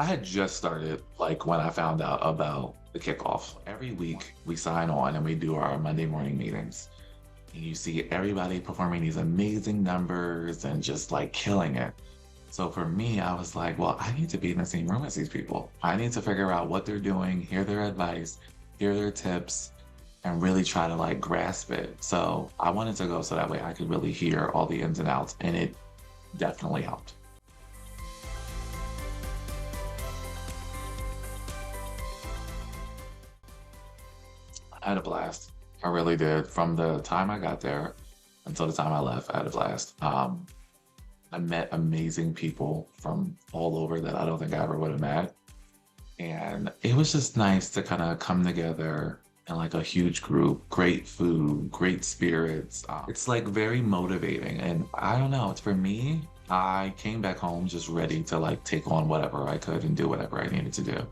I had just started, like, when I found out about the kickoff. Every week we sign on and we do our Monday morning meetings. And you see everybody performing these amazing numbers and just like killing it. So for me, I was like, well, I need to be in the same room as these people. I need to figure out what they're doing, hear their advice, hear their tips, and really try to like grasp it. So I wanted to go so that way I could really hear all the ins and outs, and it definitely helped. I had a blast. I really did. From the time I got there until the time I left, I had a blast. I met amazing people from all over that I don't think I ever would have met. And it was just nice to kind of come together in like a huge group, great food, great spirits. It's like very motivating. And I don't know, it's for me, I came back home just ready to like take on whatever I could and do whatever I needed to do.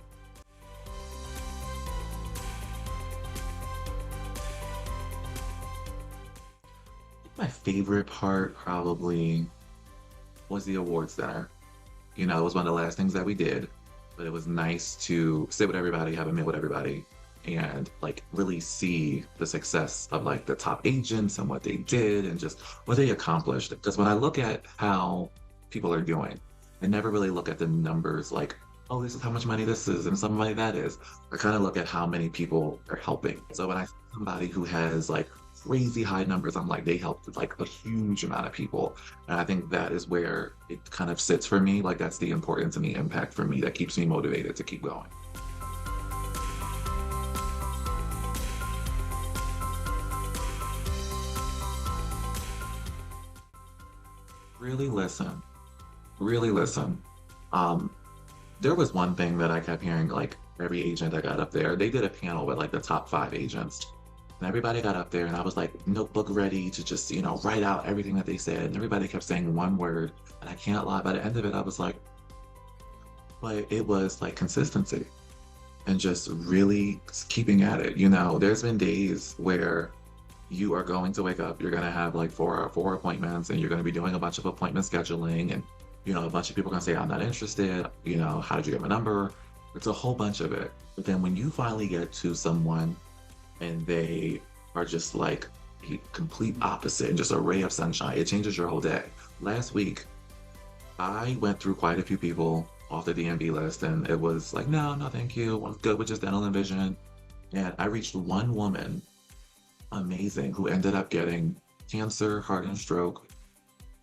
My favorite part probably was the awards dinner. You know, it was one of the last things that we did, but it was nice to sit with everybody, have a meal with everybody, and like really see the success of like the top agents and what they did and just what they accomplished. Because when I look at how people are doing, I never really look at the numbers like, oh, this is how much money this is and some money that is. I kind of look at how many people are helping. So when I see somebody who has like crazy high numbers, I'm like, they helped like a huge amount of people. And I think that is where it kind of sits for me. Like that's the importance and the impact for me that keeps me motivated to keep going. Really listen, really listen. Um, there was one thing that I kept hearing, like every agent that got up there, they did a panel with like the top five agents. And everybody got up there and I was like notebook ready to just, write out everything that they said. And everybody kept saying one word. And I can't lie, by the end of it, I was like, but it was like consistency and just really keeping at it. There's been days where you are going to wake up, you're going to have like four appointments and you're going to be doing a bunch of appointment scheduling. And, a bunch of people are going to say, I'm not interested. How did you get my number? It's a whole bunch of it. But then when you finally get to someone and they are just like a complete opposite and just a ray of sunshine, it changes your whole day. Last week, I went through quite a few people off the DMV list and it was like, no, no, thank you. I'm good with just dental and vision. And I reached one woman, amazing, who ended up getting cancer, heart and stroke,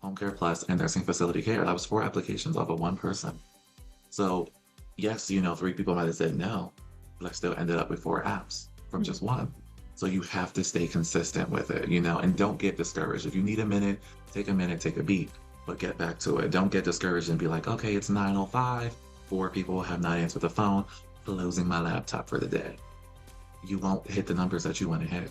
home care plus, and nursing facility care. That was four applications off of one person. So yes, three people might have said no, but I still ended up with four apps from just one. So you have to stay consistent with it, and don't get discouraged. If you need a minute, take a beat, but get back to it. Don't get discouraged and be like, okay, it's 9:05. Four people have not answered the phone, closing my laptop for the day. You won't hit the numbers that you want to hit.